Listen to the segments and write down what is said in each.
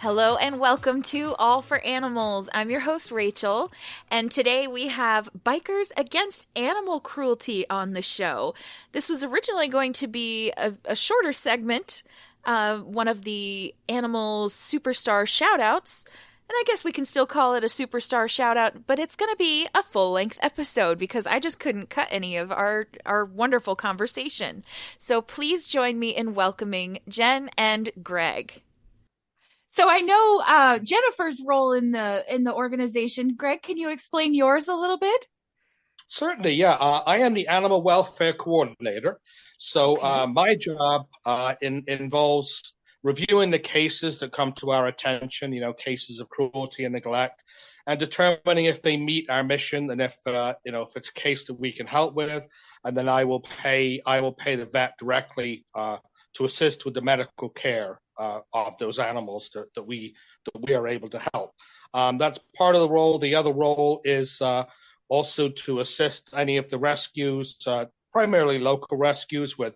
Hello and welcome to All for Animals. I'm your host, Rachel, and today we have Bikers Against Animal Cruelty on the show. This was originally going to be a shorter segment, one of the Animal Superstar Shoutouts, and I guess we can still call it a Superstar Shoutout, but it's going to be a full-length episode because I just couldn't cut any of our wonderful conversation. So please join me in welcoming Jen and Gregg. So I know Jennifer's role in the organization. Gregg, can you explain yours a little bit? Certainly, yeah. I am the animal welfare coordinator. So my job involves reviewing the cases that come to our attention, cases of cruelty and neglect, and determining if they meet our mission and if it's a case that we can help with. And then I will pay the vet directly to assist with the medical care of those animals that we are able to help. That's part of the role. The other role is also to assist any of the rescues, primarily local rescues, with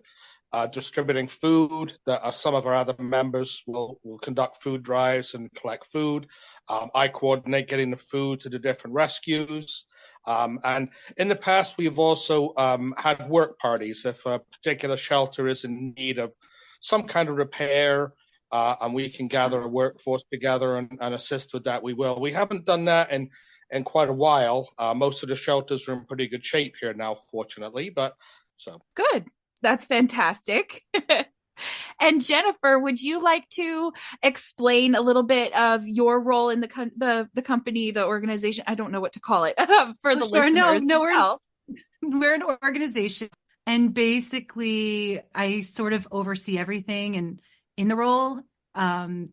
distributing food. Some of our other members will conduct food drives and collect food. I coordinate getting the food to the different rescues. And in the past, we've also had work parties. If a particular shelter is in need of some kind of repair, and we can gather a workforce together and assist with that, we will. We haven't done that in quite a while. Most of the shelters are in pretty good shape here now, fortunately. Good. That's fantastic. And Jennifer, would you like to explain a little bit of your role in the company, the organization? I don't know what to call it for the listeners. We're an organization, and basically I sort of oversee everything. And in the role,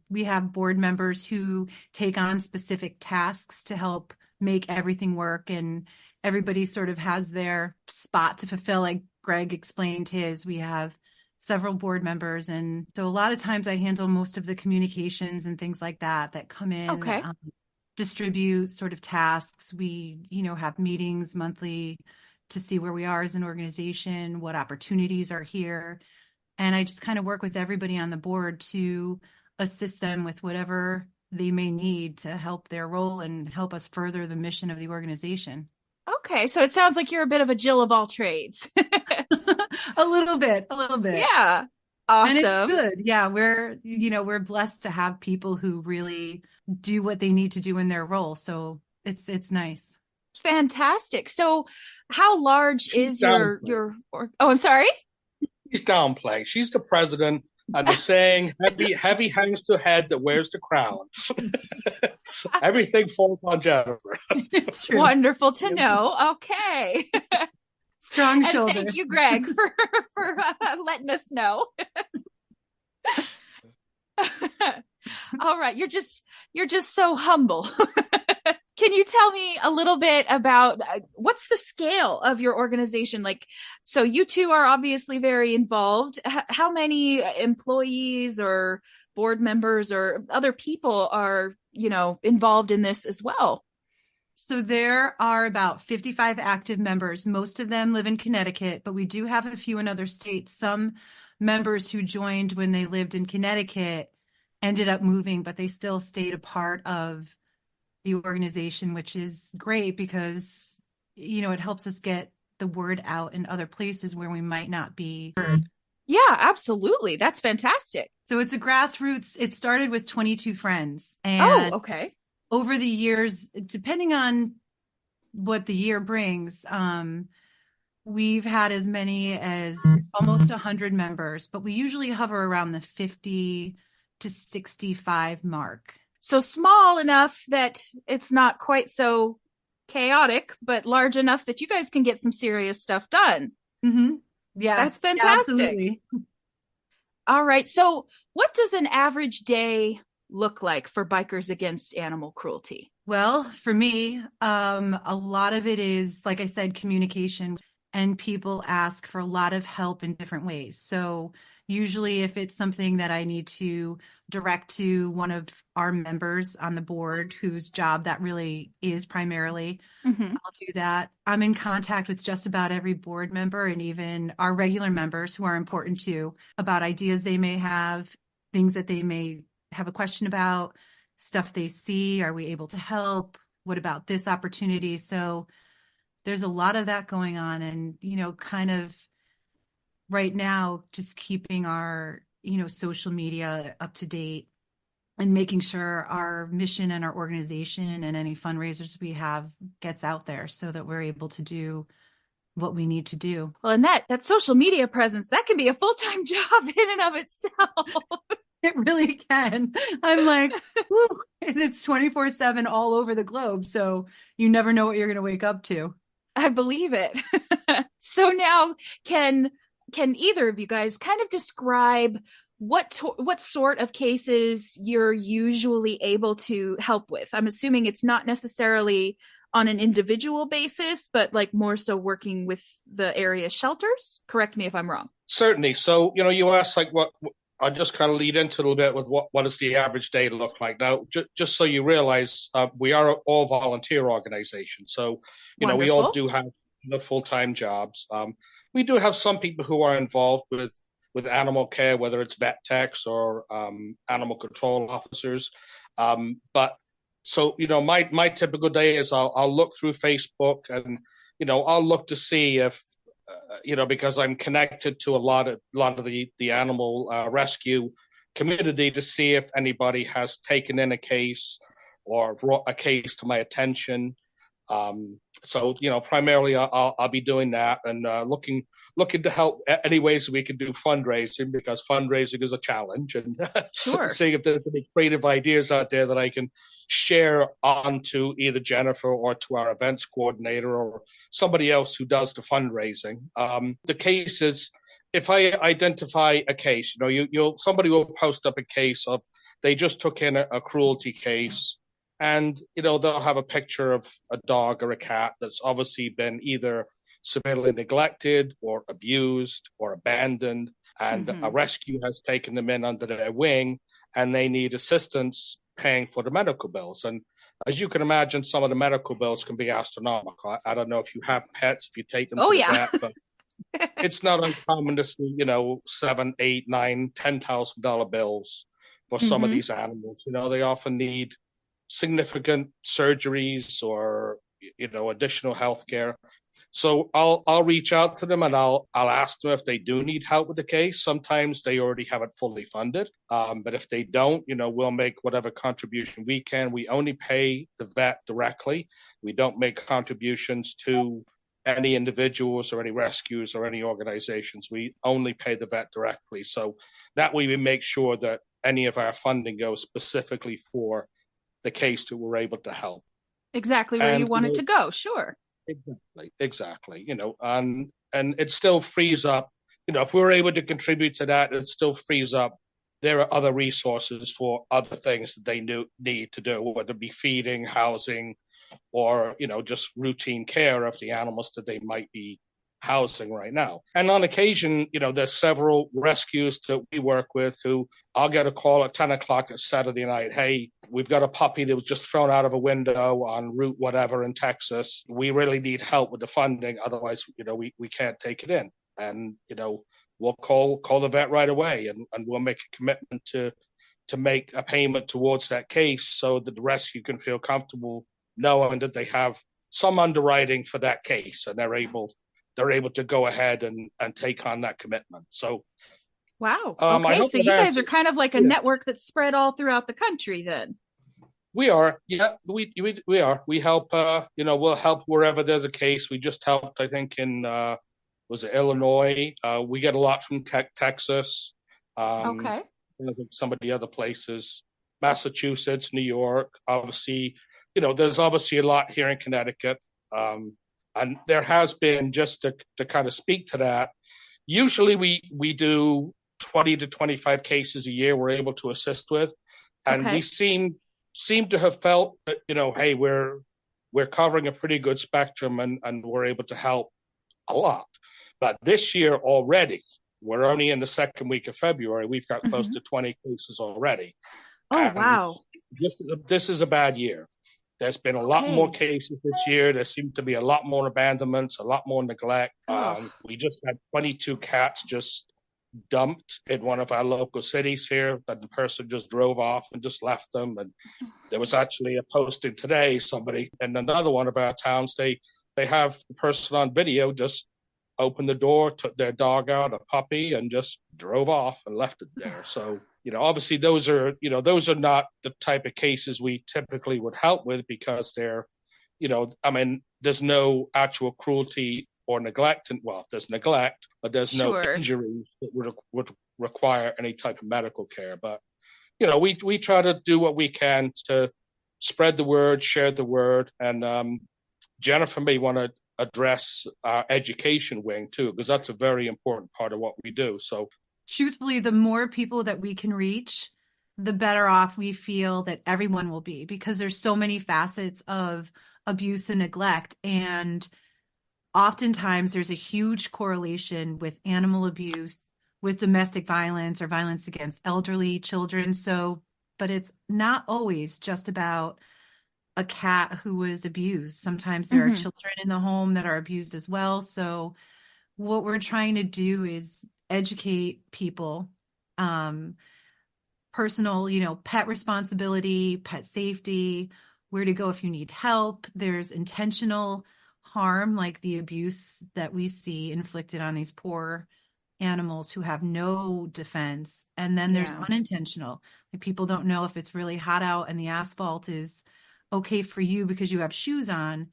we have board members who take on specific tasks to help make everything work, and everybody sort of has their spot to fulfill. Like Gregg explained his, we have several board members, and so a lot of times I handle most of the communications and things like that come in, distribute sort of tasks. We have meetings monthly to see where we are as an organization, what opportunities are here, and I just kind of work with everybody on the board to assist them with whatever they may need to help their role and help us further the mission of the organization. Okay, so it sounds like you're a bit of a Jill of all trades. A little bit. Yeah. Awesome. And it's good. Yeah, we're blessed to have people who really do what they need to do in their role. So it's nice. Fantastic. So how large is your oh, I'm sorry? She's downplaying. She's the president. And the saying, heavy hangs the head that wears the crown. Everything falls on Jennifer. It's true. Wonderful to know. Okay. Strong shoulders. Thank you, Gregg, for letting us know. All right. You're just so humble. Can you tell me a little bit about what's the scale of your organization? Like, so you two are obviously very involved. How many employees or board members or other people are, involved in this as well? So there are about 55 active members. Most of them live in Connecticut, but we do have a few in other states. Some members who joined when they lived in Connecticut ended up moving, but they still stayed a part of the organization, which is great because, it helps us get the word out in other places where we might not be heard. Yeah, absolutely. That's fantastic. So it's a grassroots. It started with 22 friends. And okay. Over the years, depending on what the year brings, we've had as many as almost 100 members, but we usually hover around the 50 to 65 mark. So small enough that it's not quite so chaotic, but large enough that you guys can get some serious stuff done. Mm-hmm. Yeah. That's fantastic. Yeah, all right. So what does an average day look like for Bikers Against Animal Cruelty? Well, for me, a lot of it is, like I said, communication, and people ask for a lot of help in different ways. So usually if it's something that I need to direct to one of our members on the board whose job that really is primarily, I'll do that. I'm in contact with just about every board member and even our regular members who are important too, about ideas they may have, things that they may have a question about, stuff they see. Are we able to help? What about this opportunity? So there's a lot of that going on. And, kind of right now, just keeping our, social media up to date and making sure our mission and our organization and any fundraisers we have gets out there so that we're able to do what we need to do. Well, and that social media presence, that can be a full-time job in and of itself. It really can. I'm like, whew, and it's 24/7 all over the globe. So you never know what you're going to wake up to. I believe it. So now can either of you guys kind of describe what sort of cases you're usually able to help with? I'm assuming it's not necessarily on an individual basis, but like more so working with the area shelters. Correct me if I'm wrong. Certainly. So, you asked like what I'll just kind of lead into a little bit with what does the average day look like. Now, just so you realize, we are all volunteer organizations. So, Wonderful. we all do have the full-time jobs. We do have some people who are involved with animal care, whether it's vet techs or animal control officers. But so, my typical day is I'll look through Facebook and, I'll look to see if, because I'm connected to a lot of the animal rescue community, to see if anybody has taken in a case or brought a case to my attention. So, primarily I'll be doing that and looking to help any ways we can do fundraising, because fundraising is a challenge, and sure. seeing if there's any creative ideas out there that I can share on to either Jennifer or to our events coordinator or somebody else who does the fundraising. The case is, if I identify a case, somebody will post up a case of they just took in a cruelty case. And, they'll have a picture of a dog or a cat that's obviously been either severely neglected or abused or abandoned, and a rescue has taken them in under their wing, and they need assistance paying for the medical bills. And as you can imagine, some of the medical bills can be astronomical. I don't know if you have pets, if you take them to the vet, but it's not uncommon to see, $7,000, $8,000, $9,000, $10,000 bills for some of these animals. They often need significant surgeries or additional health care. So I'll reach out to them and I'll ask them if they do need help with the case. Sometimes they already have it fully funded, but if they don't, we'll make whatever contribution we can. We only pay the vet directly. We don't make contributions to any individuals or any rescues or any organizations. We only pay the vet directly. So that way we make sure that any of our funding goes specifically for the case that we're able to help. Exactly where you want it to go. Sure. Exactly. And it still frees up, if we're able to contribute to that, it still frees up. There are other resources for other things that they need to do, whether it be feeding, housing, or, just routine care of the animals that they might be housing right now. And on occasion, there's several rescues that we work with who I'll get a call at 10 o'clock at Saturday night. Hey, we've got a puppy that was just thrown out of a window on Route whatever in Texas. We really need help with the funding. Otherwise, we can't take it in. And, we'll call the vet right away and we'll make a commitment to make a payment towards that case so that the rescue can feel comfortable knowing that they have some underwriting for that case and they're able to go ahead and take on that commitment. So, wow. Okay, so you guys are kind of like a network that's spread all throughout the country then. We are. Yeah, we are. We help, we'll help wherever there's a case. We just helped, I think, in, was it Illinois? We get a lot from Texas. Okay. I think some of the other places, Massachusetts, New York, obviously, there's obviously a lot here in Connecticut. And there has been, just to kind of speak to that, usually we do 20 to 25 cases a year we're able to assist with. And we seem to have felt that, hey, we're covering a pretty good spectrum and we're able to help a lot. But this year already, we're only in the second week of February, we've got close to 20 cases already. Oh, and wow. This is a bad year. There's been a lot more cases this year. There seems to be a lot more abandonments, a lot more neglect. We just had 22 cats just dumped in one of our local cities here, that the person just drove off and just left them. And there was actually a posting today, somebody in another one of our towns, they have the person on video just opened the door, took their dog out, a puppy, and just drove off and left it there. So, obviously those are not the type of cases we typically would help with, because they're, there's no actual cruelty or neglect. And well, there's neglect, but there's no Sure. injuries that would require any type of medical care. But, we try to do what we can to spread the word, share the word. And Jennifer may want to address our education wing too, because that's a very important part of what we do. So truthfully, the more people that we can reach, the better off we feel that everyone will be, because there's so many facets of abuse and neglect. And oftentimes there's a huge correlation with animal abuse, with domestic violence or violence against elderly children. So, but it's not always just about a cat who was abused. Sometimes there are children in the home that are abused as well. So what we're trying to do is educate people, personal, pet responsibility, pet safety, where to go if you need help. There's intentional harm, like the abuse that we see inflicted on these poor animals who have no defense. And then there's unintentional, like people don't know if it's really hot out and the asphalt is okay for you because you have shoes on.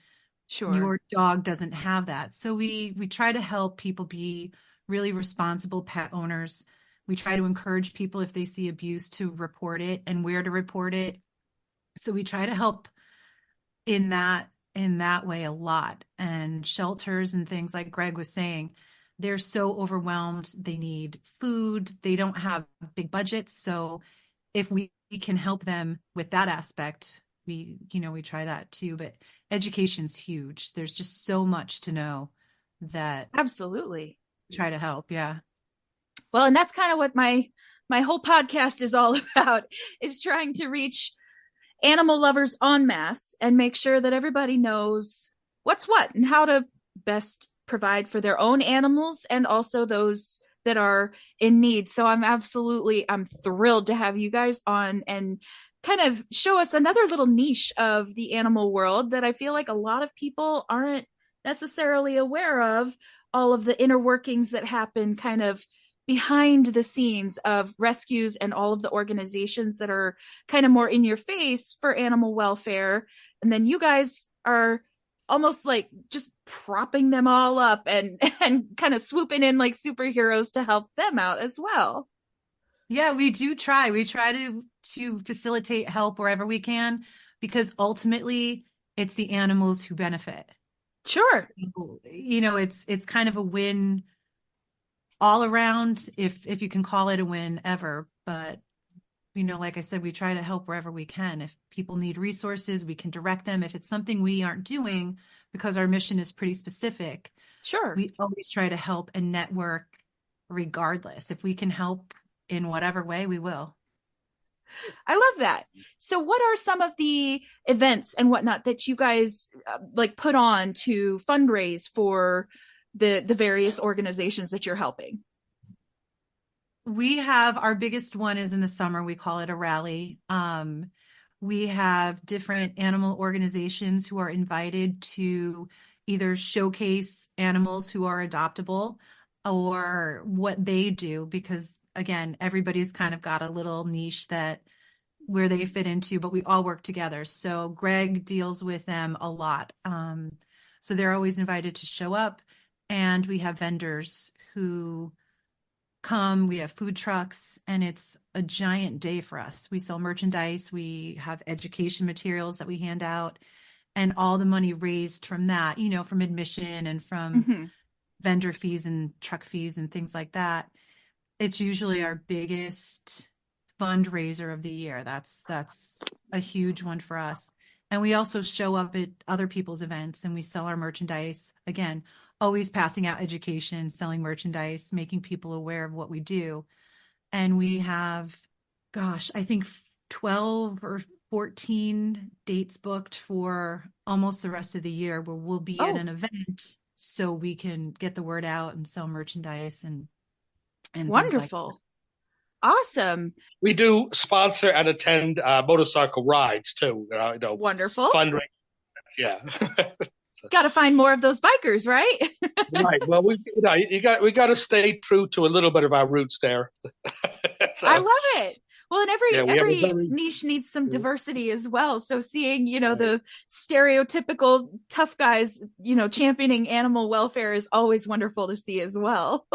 Sure. Your dog doesn't have that. So we try to help people be really responsible pet owners. We try to encourage people, if they see abuse, to report it and where to report it. So we try to help in that way a lot. And shelters and things, like Gregg was saying, they're so overwhelmed. They need food. They don't have big budgets. So if we can help them with that aspect, we try that too. But education's huge. There's just so much to know that Absolutely try to help. Yeah. Well, and that's kind of what my whole podcast is all about, is trying to reach animal lovers en masse and make sure that everybody knows what's what and how to best provide for their own animals and also those that are in need. So I'm thrilled to have you guys on and kind of show us another little niche of the animal world that I feel like a lot of people aren't necessarily aware of, all of the inner workings that happen kind of behind the scenes of rescues and all of the organizations that are kind of more in your face for animal welfare. And then you guys are almost like just propping them all up and kind of swooping in like superheroes to help them out as well. Yeah, we do try. We try to facilitate help wherever we can, because ultimately it's the animals who benefit. Sure. So, it's kind of a win all around, if you can call it a win ever. But, like I said, we try to help wherever we can. If people need resources, we can direct them. If it's something we aren't doing, because our mission is pretty specific, sure, we always try to help and network regardless. If we can help in whatever way, we will. I love that. So what are some of the events and whatnot that you guys put on to fundraise for the various organizations that you're helping? We have, our biggest one is in the summer. We call it a rally. We have different animal organizations who are invited to either showcase animals who are adoptable or what they do, because again, everybody's kind of got a little niche where they fit into, but we all work together. So Gregg deals with them a lot. So they're always invited to show up, and we have vendors who come. We have food trucks, and it's a giant day for us. We sell merchandise. We have education materials that we hand out, and all the money raised from that, from admission and from vendor fees and truck fees and things like that. It's usually our biggest fundraiser of the year. That's a huge one for us. And we also show up at other people's events and we sell our merchandise. Again, always passing out education, selling merchandise, making people aware of what we do. And we have, I think 12 or 14 dates booked for almost the rest of the year where we'll be at an event so we can get the word out and sell merchandise. And and things like that. Wonderful. Awesome. We do sponsor and attend motorcycle rides too. Wonderful. Fundraising. Yeah. Got to find more of those bikers, right? Right. Well, we got to stay true to a little bit of our roots there. So, I love it. Well, and every very niche needs some diversity as well. So seeing, right. the stereotypical tough guys, championing animal welfare is always wonderful to see as well.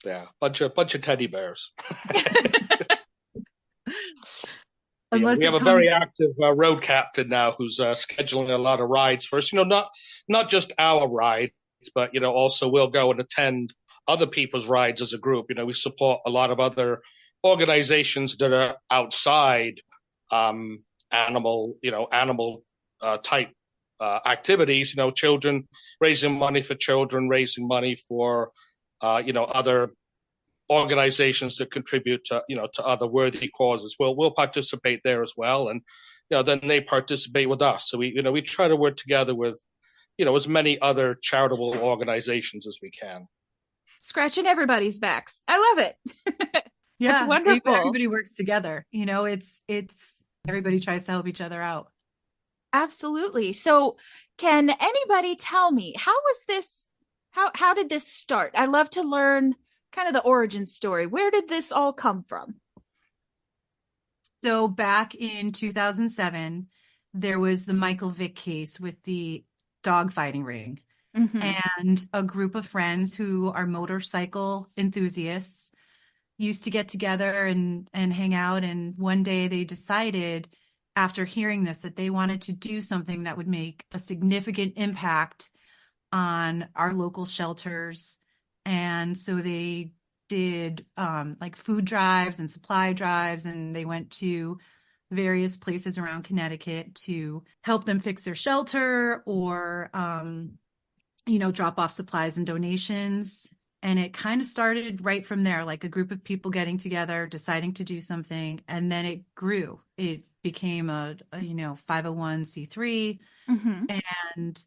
Yeah, bunch of teddy bears. We have a very active road captain now who's scheduling a lot of rides for us. Not just our rides, but also we'll go and attend other people's rides as a group. We support a lot of other organizations that are outside animal type activities. Children, raising money for children, raising money for other organizations that contribute to other worthy causes. We'll participate there as well, and then they participate with us. So we try to work together with as many other charitable organizations as we can. Scratching everybody's backs. I love it. Yeah, it's wonderful. Everybody works together. It's everybody tries to help each other out. Absolutely. So can anybody tell me, how did this start? I love to learn kind of the origin story. Where did this all come from? So back in 2007, there was the Michael Vick case with the dog fighting ring. And a group of friends who are motorcycle enthusiasts used to get together and hang out. And one day they decided, after hearing this, that they wanted to do something that would make a significant impact on our local shelters. And so they did like food drives and supply drives, and they went to various places around Connecticut to help them fix their shelter or, drop off supplies and donations. And it kind of started right from there, like a group of people getting together, deciding to do something. And then it grew. It became a 501c3. And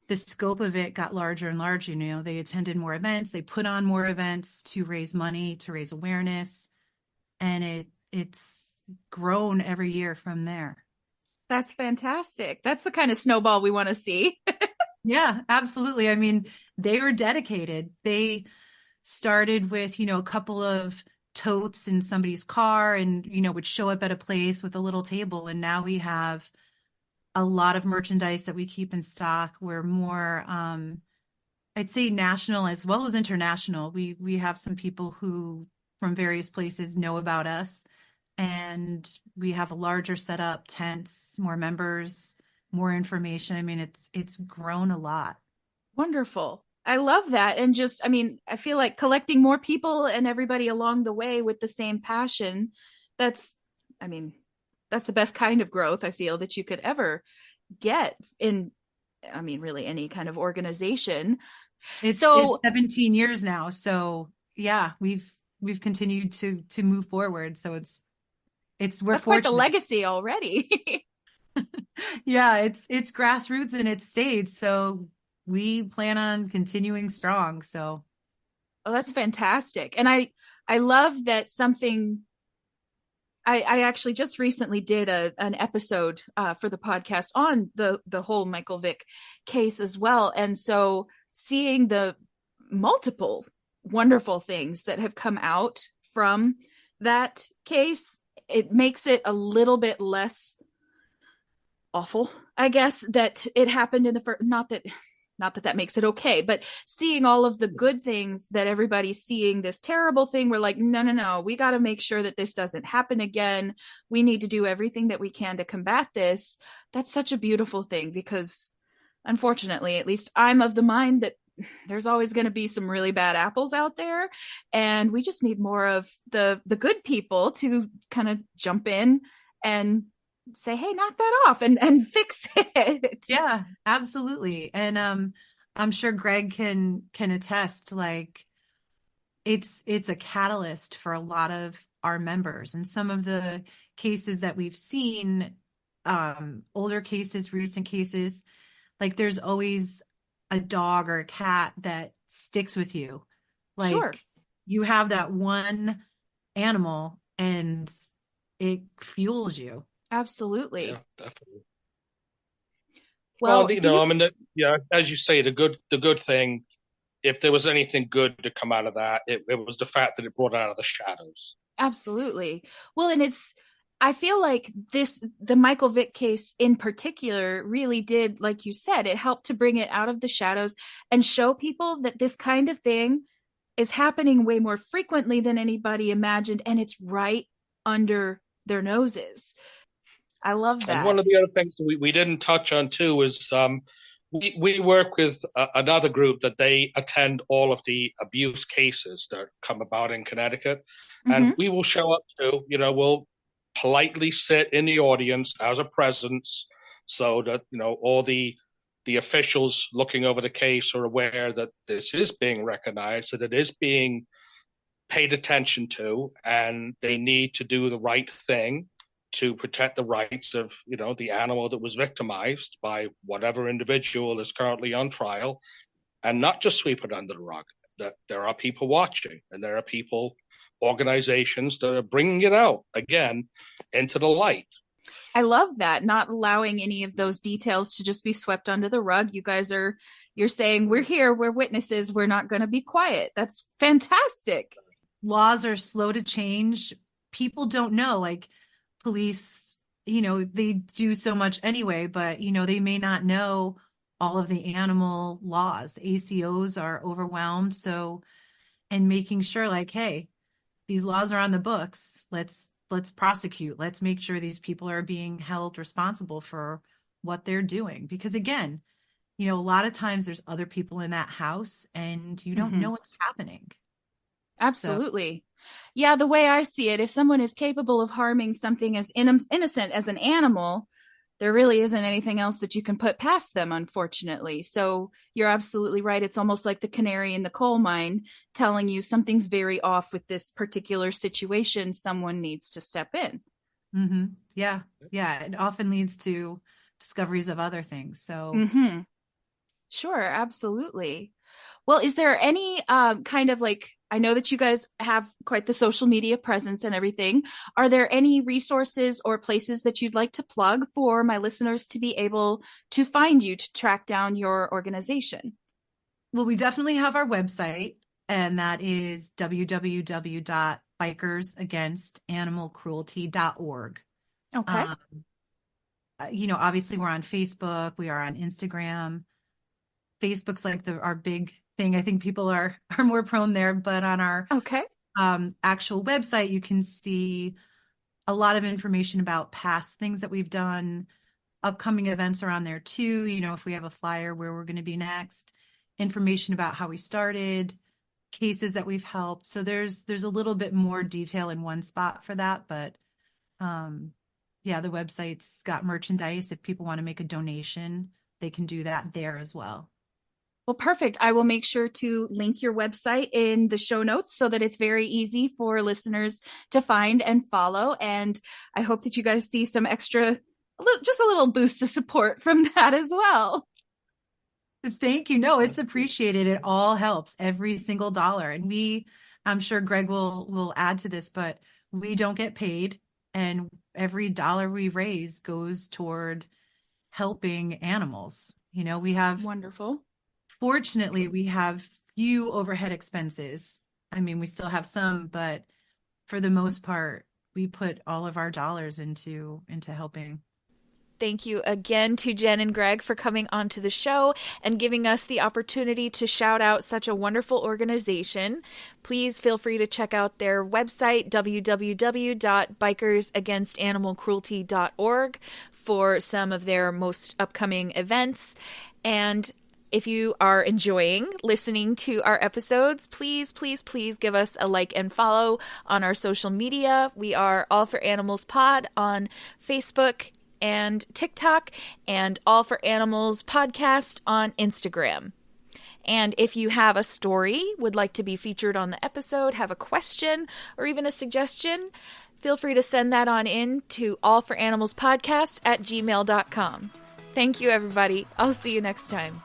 the scope of it got larger and larger. They attended more events. They put on more events to raise money, to raise awareness. And it's grown every year from there. That's fantastic. That's the kind of snowball we want to see. Yeah, absolutely. I mean, they were dedicated. They started with, a couple of totes in somebody's car and, would show up at a place with a little table. And now we have a lot of merchandise that we keep in stock. We're more, I'd say, national as well as international. We have some people who from various places know about us, and we have a larger setup, tents, more members, more information. I mean, it's grown a lot. Wonderful. I love that. And I feel like collecting more people and everybody along the way with the same passion, that's the best kind of growth I feel that you could ever get really any kind of organization. It's 17 years now. So yeah, we've continued to move forward. So that's fortunate. Quite the legacy already. Yeah, it's grassroots and it's stayed. So we plan on continuing strong. So. Oh, that's fantastic. And I love that I actually just recently did an episode for the podcast on the whole Michael Vick case as well. And so seeing the multiple wonderful things that have come out from that case, it makes it a little bit less awful, I guess, that it happened in the first, not that makes it okay, but seeing all of the good things that everybody's seeing, this terrible thing, we're like, no, we got to make sure that this doesn't happen again. We need to do everything that we can to combat this. That's such a beautiful thing, because unfortunately, at least I'm of the mind that there's always going to be some really bad apples out there, and we just need more of the good people to kind of jump in and say, hey, knock that off and fix it. Yeah, absolutely. And I'm sure Gregg can attest, like it's a catalyst for a lot of our members. And some of the cases that we've seen, older cases, recent cases, like there's always a dog or a cat that sticks with you. Like, sure. you have that one animal and it fuels you. Absolutely. Yeah, definitely. Well, I mean, as you say, the good thing, if there was anything good to come out of that, it was the fact that it brought it out of the shadows. absolutely. Well, and I feel like the Michael Vick case in particular really did, like you said, it helped to bring it out of the shadows and show people that this kind of thing is happening way more frequently than anybody imagined, and it's right under their noses. I love And that. one of the other things that we didn't touch on too is we work with another group that they attend all of the abuse cases that come about in Connecticut, and we will show up too. We'll politely sit in the audience as a presence, so that all the officials looking over the case are aware that this is being recognized, that it is being paid attention to, and they need to do the right thing to protect the rights of the animal that was victimized by whatever individual is currently on trial, and not just sweep it under the rug. That there are people watching, and there are people, organizations that are bringing it out again into the light. I love that, not allowing any of those details to just be swept under the rug. You're saying, we're here, we're witnesses, we're not going to be quiet. That's fantastic. Laws are slow to change. People don't know, like police, they do so much anyway, but they may not know all of the animal laws. ACOs are overwhelmed. So, and making sure like, hey, these laws are on the books. Let's prosecute. Let's make sure these people are being held responsible for what they're doing. Because again, a lot of times there's other people in that house and you don't know what's happening. Absolutely. Yeah, the way I see it, if someone is capable of harming something as innocent as an animal, there really isn't anything else that you can put past them, unfortunately. So you're absolutely right. It's almost like the canary in the coal mine telling you something's very off with this particular situation. Someone needs to step in. Mm-hmm. Yeah. Yeah. It often leads to discoveries of other things. So Sure, absolutely. Well, is there any kind of like, I know that you guys have quite the social media presence and everything. Are there any resources or places that you'd like to plug for my listeners to be able to find you, to track down your organization? Well, we definitely have our website, and that is www.bikersagainstanimalcruelty.org. Okay. Obviously we're on Facebook, we are on Instagram. Facebook's like our big thing. I think people are more prone there, but on our actual website, you can see a lot of information about past things that we've done. Upcoming events are on there too. If we have a flyer where we're going to be next, information about how we started, cases that we've helped. So there's a little bit more detail in one spot for that, but the website's got merchandise. If people want to make a donation, they can do that there as well. Well, perfect. I will make sure to link your website in the show notes so that it's very easy for listeners to find and follow. And I hope that you guys see some extra, just a little boost of support from that as well. Thank you. No, it's appreciated. It all helps, every single dollar. And I'm sure Gregg will add to this, but we don't get paid. And every dollar we raise goes toward helping animals. We have wonderful. Fortunately, we have few overhead expenses. I mean, we still have some, but for the most part, we put all of our dollars into helping. Thank you again to Jen and Gregg for coming onto the show and giving us the opportunity to shout out such a wonderful organization. Please feel free to check out their website, www.bikersagainstanimalcruelty.org, for some of their most upcoming events. And if you are enjoying listening to our episodes, please, please, please give us a like and follow on our social media. We are All for Animals Pod on Facebook and TikTok, and All for Animals Podcast on Instagram. And if you have a story, would like to be featured on the episode, have a question, or even a suggestion, feel free to send that on in to allforanimalspodcast@gmail.com. Thank you, everybody. I'll see you next time.